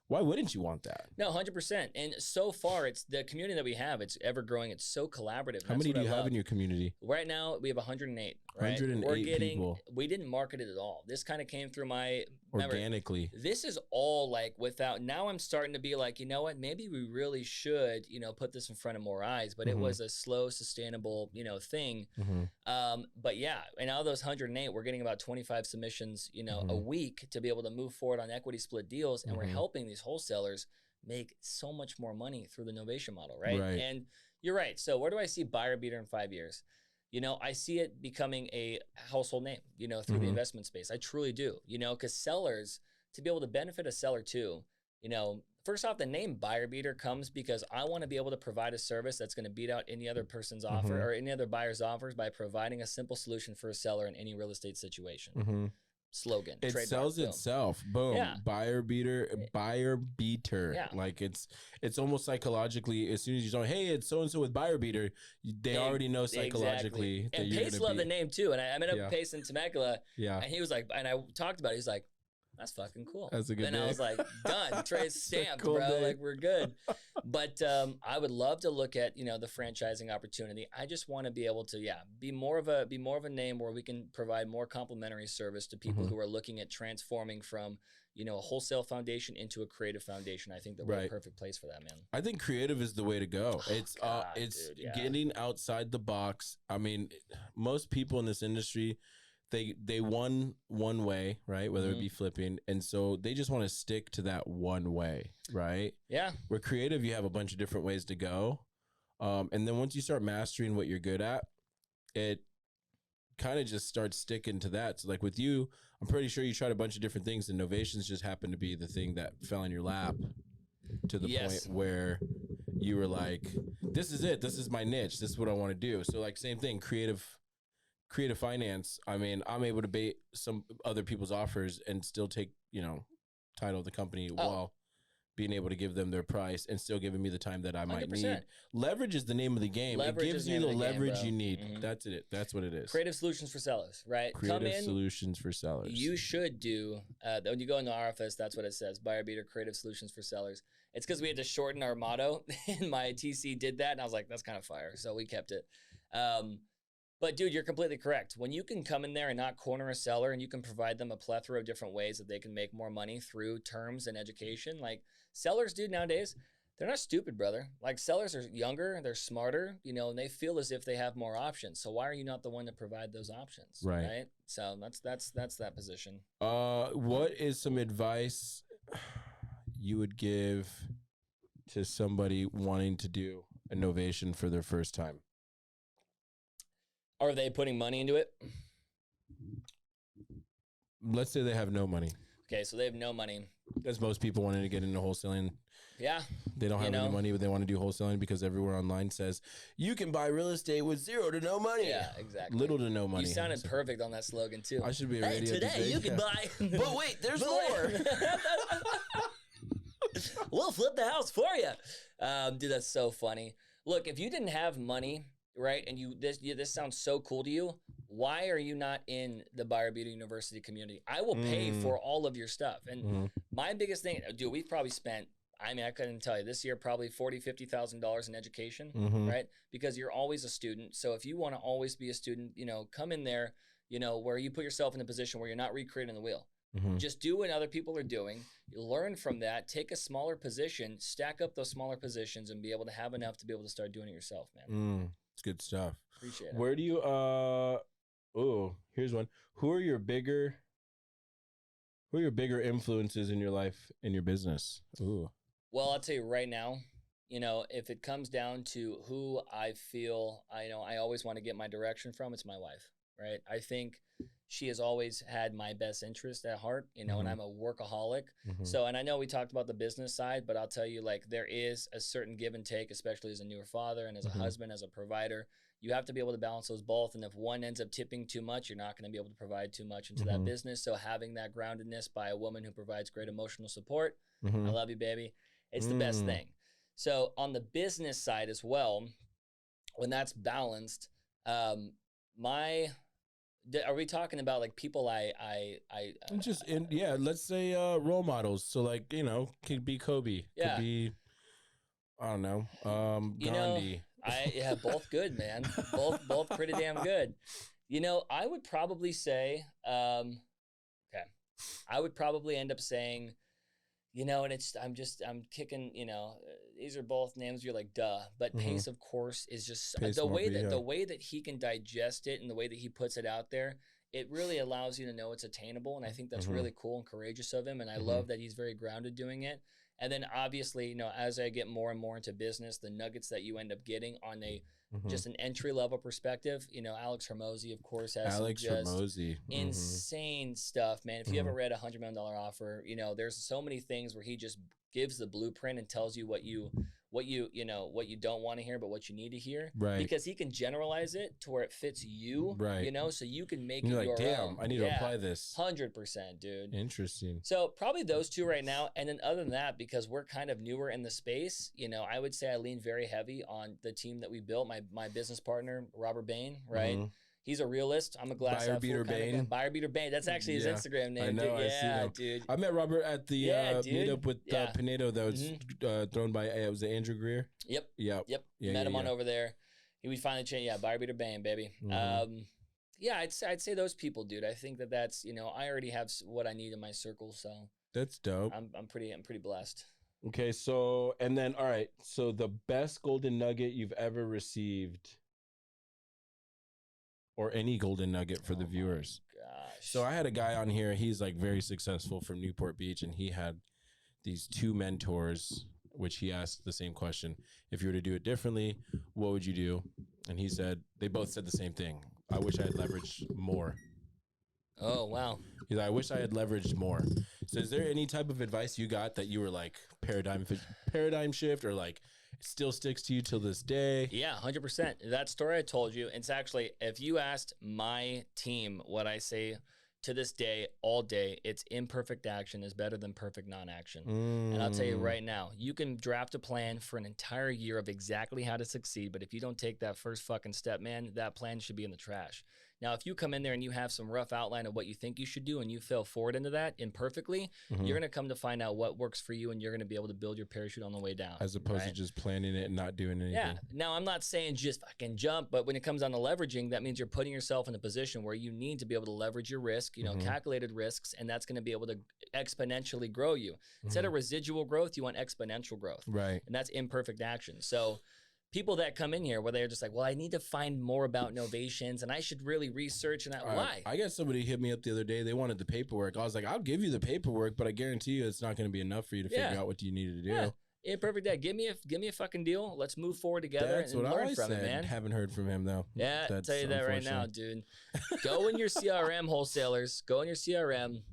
Why wouldn't you want that? No, 100%. And so far, it's the community that we have. It's ever growing. It's so collaborative. How many do you have in your community? Right now, we have 108. Right? 108 people. We didn't market it at all. This kind of came through my organically. This is all like without. Now I'm starting to be like, you know what? Maybe we really should, put this in front of more eyes. But it was a slow, sustainable, thing. But yeah, and out of those 108, we're getting about 25 submissions, a week to be able to move forward on equity split deals, and we're helping these wholesalers make so much more money through the novation model, right? And you're right. So where do I see buyer beater in 5 years? I see it becoming a household name, through the investment space. I truly do, because sellers, to be able to benefit a seller too, first off, the name buyer beater comes because I want to be able to provide a service that's going to beat out any other person's offer or any other buyer's offers by providing a simple solution for a seller in any real estate situation. Slogan. It sells itself. Boom. Yeah. Buyer beater. Yeah. Like it's almost psychologically, as soon as you say, hey, it's so-and-so with buyer beater, they already know psychologically that and you're Pace loved the name too. And I met up with Pace in Temecula. Yeah. And he was like, and I talked about it. He's like, that's fucking cool. That's a good name. I was like, done. Trey's stamped, cool bro. Name. Like, we're good. But I would love to look at, the franchising opportunity. I just want to be able to, be more of a name where we can provide more complimentary service to people who are looking at transforming from, a wholesale foundation into a creative foundation. I think that we're a perfect place for that, man. I think creative is the way to go. It's dude, getting outside the box. I mean, most people in this industry, they won one way, right? Whether it be flipping. And so they just want to stick to that one way, right? Yeah. Where creative, you have a bunch of different ways to go. And then once you start mastering what you're good at, it kind of just starts sticking to that. So like with you, I'm pretty sure you tried a bunch of different things, and Novations just happened to be the thing that fell in your lap to the point where you were like, this is it. This is my niche. This is what I want to do. So like same thing, creative finance. I mean, I'm able to bait some other people's offers and still take, title of the company while being able to give them their price and still giving me the time that I might 100%. need. Leverage is the name of the game. Leverage it gives you the leverage you need. That's it. That's what it is. Creative solutions for sellers, right? Creative solutions for sellers. You should do, when you go into our office, that's what it says, Buyer Beater Creative Solutions for Sellers. It's because we had to shorten our motto, and my TC did that, and I was like, that's kind of fire, so we kept it. But dude, you're completely correct. When you can come in there and not corner a seller, and you can provide them a plethora of different ways that they can make more money through terms and education, like sellers, dude, nowadays, they're not stupid, brother. Like sellers are younger, they're smarter, and they feel as if they have more options. So why are you not the one to provide those options? Right. So that's that position. What is some advice you would give to somebody wanting to do a novation for their first time? Are they putting money into it? Let's say they have no money. Okay, so they have no money. As most people wanting to get into wholesaling. Yeah. They don't have any money, but they want to do wholesaling because everywhere online says you can buy real estate with zero to no money. Yeah, exactly. Little to no money. You sounded perfect on that slogan too. I should be a radio today DJ. You can buy. But wait, there's more. We'll flip the house for you. Dude, that's so funny. Look, if you didn't have money, right, and this sounds so cool to you, why are you not in the Buyer Beater University community? I will pay for all of your stuff. And my biggest thing, dude, we've probably spent, I couldn't tell you, this year probably $40,000, $50,000 in education, right? Because you're always a student. So if you want to always be a student, come in there, where you put yourself in a position where you're not recreating the wheel. Just do what other people are doing. You learn from that, take a smaller position, stack up those smaller positions, and be able to have enough to be able to start doing it yourself, man. It's good stuff. Appreciate it. Where do you here's one. Who are your bigger influences in your life, in your business? Well, I'll tell you right now, if it comes down to who I feel I always want to get my direction from, it's my wife, right? I think she has always had my best interest at heart, and I'm a workaholic. So, and I know we talked about the business side, but I'll tell you, like, there is a certain give and take, especially as a newer father and as a husband, as a provider. You have to be able to balance those both. And if one ends up tipping too much, you're not going to be able to provide too much into that business. So having that groundedness by a woman who provides great emotional support, I love you, baby. It's the best thing. So on the business side as well, when that's balanced, are we talking about like people let's say role models. So like, could be Kobe, could be, I don't know, Gandhi. Both good, man. Both pretty damn good. I would probably say, I would probably end up saying, and I'm kicking, these are both names you're like, duh. But Pace, of course, is just the way that he can digest it and the way that he puts it out there. It really allows you to know it's attainable. And I think that's really cool and courageous of him. And I love that he's very grounded doing it. And then obviously, as I get more and more into business, the nuggets that you end up getting on just an entry level perspective, Alex Hormozy, of course, has insane stuff, man. If you ever read $100 Million Offer, there's so many things where he just gives the blueprint and tells you what you don't want to hear, but what you need to hear. Right. Because he can generalize it to where it fits you. Right. So you can make it your own. I need to apply this. 100%, dude. Interesting. So probably those two right now. And then other than that, because we're kind of newer in the space, I would say I lean very heavy on the team that we built. My business partner, Robert Bain, right? He's a realist. I'm a glass half full kind of guy. Buyer Beater Bane. That's actually his Instagram name. I know. Dude. I see him. Dude. I met Robert at the meetup with Pinedo that was thrown by it was Andrew Greer. Yep. Yeah. Met him on over there. He would finally change. Yeah, Buyer Beater Bane, baby. Yeah, I'd say those people, dude. I think that's I already have what I need in my circle, so that's dope. I'm pretty blessed. Okay, so and then all right, so the best golden nugget you've ever received, or any golden nugget for the viewers. Gosh. So I had a guy on here. He's like very successful from Newport Beach, and he had these 2 mentors, which he asked the same question: if you were to do it differently, what would you do? And he said they both said the same thing. I wish I had leveraged more. Oh, wow. He's like, I wish I had leveraged more. So is there any type of advice you got that you were like paradigm shift or like it still sticks to you till this day? Yeah, 100%. That story I told you, it's actually, if you asked my team what I say to this day, all day, it's imperfect action is better than perfect non-action. And I'll tell you right now, you can draft a plan for an entire year of exactly how to succeed, but if you don't take that first fucking step, man, that plan should be in the trash. Now, if you come in there and you have some rough outline of what you think you should do and you fail forward into that imperfectly, you're going to come to find out what works for you and you're going to be able to build your parachute on the way down. As opposed to just planning it and not doing anything. Yeah. Now, I'm not saying just fucking jump, but when it comes down to leveraging, that means you're putting yourself in a position where you need to be able to leverage your risk, calculated risks, and that's going to be able to exponentially grow you. Instead of residual growth, you want exponential growth. Right. And that's imperfect action. So people that come in here where they're just like, well, I need to find more about novations and I should really research and why? I got somebody hit me up the other day. They wanted the paperwork. I was like, I'll give you the paperwork, but I guarantee you it's not going to be enough for you to figure out what you needed to do. Yeah. Imperfect dad. Give me a fucking deal. Let's move forward together and learn from it, man. Haven't heard from him though. Yeah, I'll tell you that right now, dude. Go in your CRM, wholesalers. Go in your CRM.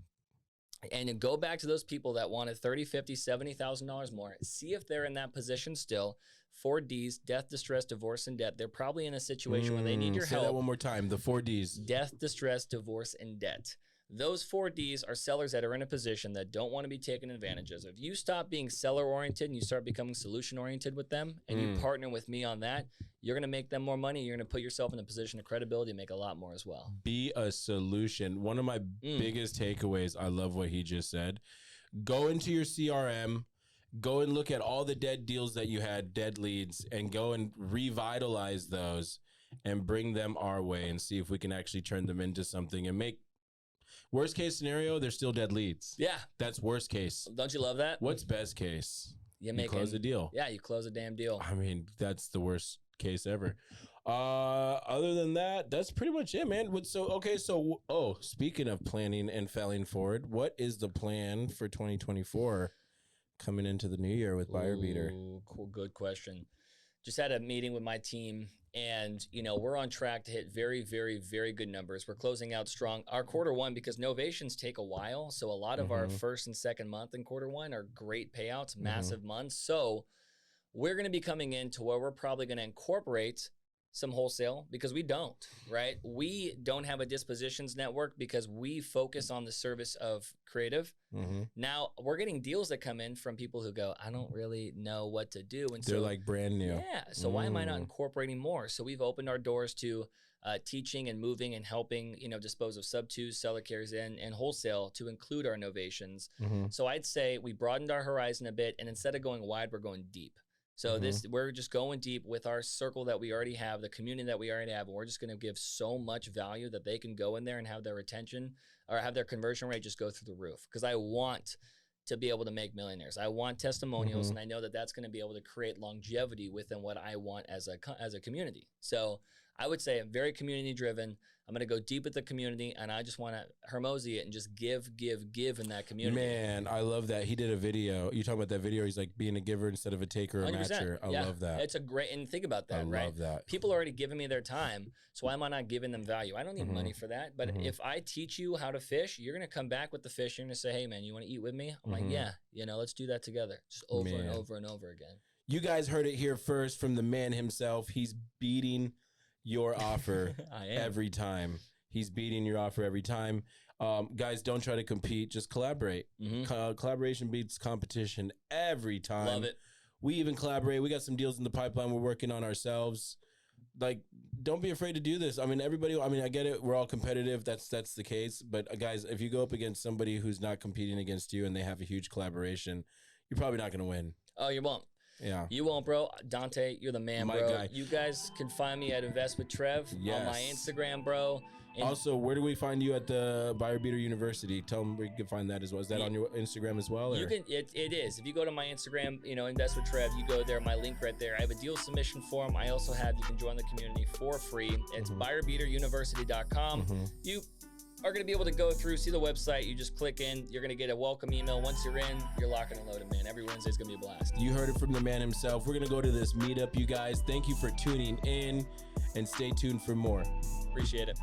And go back to those people that wanted $30,000, $50,000, $70,000 more. See if they're in that position still. 4 Ds: death, distress, divorce, and debt. They're probably in a situation where they need your help. Say that one more time. The 4 Ds: death, distress, divorce, and debt. Those 4 Ds are sellers that are in a position that don't want to be taken advantage of. If you stop being seller-oriented and you start becoming solution-oriented with them, and you partner with me on that, you're going to make them more money. You're going to put yourself in a position of credibility and make a lot more as well. Be a solution. One of my biggest takeaways, I love what he just said. Go into your CRM, go and look at all the dead deals that you had, dead leads, and go and revitalize those and bring them our way and see if we can actually turn them into something and make worst case scenario, they're still dead leads. Yeah. That's worst case. Don't you love that? What's best case? You close a deal. Yeah, you close a damn deal. I mean, that's the worst case ever. Other than that, that's pretty much it, man. So speaking of planning and failing forward, what is the plan for 2024 coming into the new year with Buyer Beater? Cool, good question. Just had a meeting with my team, and we're on track to hit very, very, very good numbers. We're closing out strong. Our Q1, because novations take a while, so a lot of our first and second month in Q1 are great payouts, massive months. So we're going to be coming into where we're probably going to incorporate some wholesale because we don't, right? We don't have a dispositions network because we focus on the service of creative. Now we're getting deals that come in from people who go, I don't really know what to do. And they're like brand new. Yeah. So why am I not incorporating more? So we've opened our doors to teaching and moving and helping, dispose of sub-twos, seller carries and wholesale to include our novations. So I'd say we broadened our horizon a bit, and instead of going wide, we're going deep. So we're just going deep with our circle that we already have, the community that we already have, and we're just going to give so much value that they can go in there and have their retention or have their conversion rate just go through the roof. Because I want to be able to make millionaires. I want testimonials, and I know that that's going to be able to create longevity within what I want as a community. So I would say I'm very community driven. I'm going to go deep with the community, and I just want to Hermosi it and just give in that community. Man, I love that. He did a video. You talking about that video? He's like being a giver instead of a taker or a matcher. I love that. It's a great, and think about that, right? I love that. People are already giving me their time, so why am I not giving them value? I don't need money for that, but if I teach you how to fish, you're going to come back with the fish. You're going to say, hey, man, you want to eat with me? I'm like, yeah, let's do that together. Just over and over and over again. You guys heard it here first from the man himself. He's beating your offer every time. He's beating your offer every time. Guys, don't try to compete. Just collaborate. Collaboration beats competition every time. Love it. We even collaborate. We got some deals in the pipeline we're working on ourselves. like, don't be afraid to do this. I mean, everybody, I mean, I get it. We're all competitive. That's the case. But guys, if you go up against somebody who's not competing against you and they have a huge collaboration, you're probably not going to win. Oh, you won't. Yeah. You won't, bro. Dante, you're the man, My bro. guy. You guys can find me at Invest with Trev on my Instagram, bro. And also, where do we find you at the Buyer Beater University? Tell them where you can find that as well. Is that on your Instagram as well? Or? You can. It is. If you go to my Instagram, Invest with Trev, you go there. My link right there. I have a deal submission form. I also have. You can join the community for free. It's buyerbeateruniversity.com. You are going to be able to go through, see the website. You just click in. You're going to get a welcome email. Once you're in, you're locking and loaded, man. Every Wednesday is going to be a blast. You heard it from the man himself. We're going to go to this meetup, you guys. Thank you for tuning in, and stay tuned for more. Appreciate it.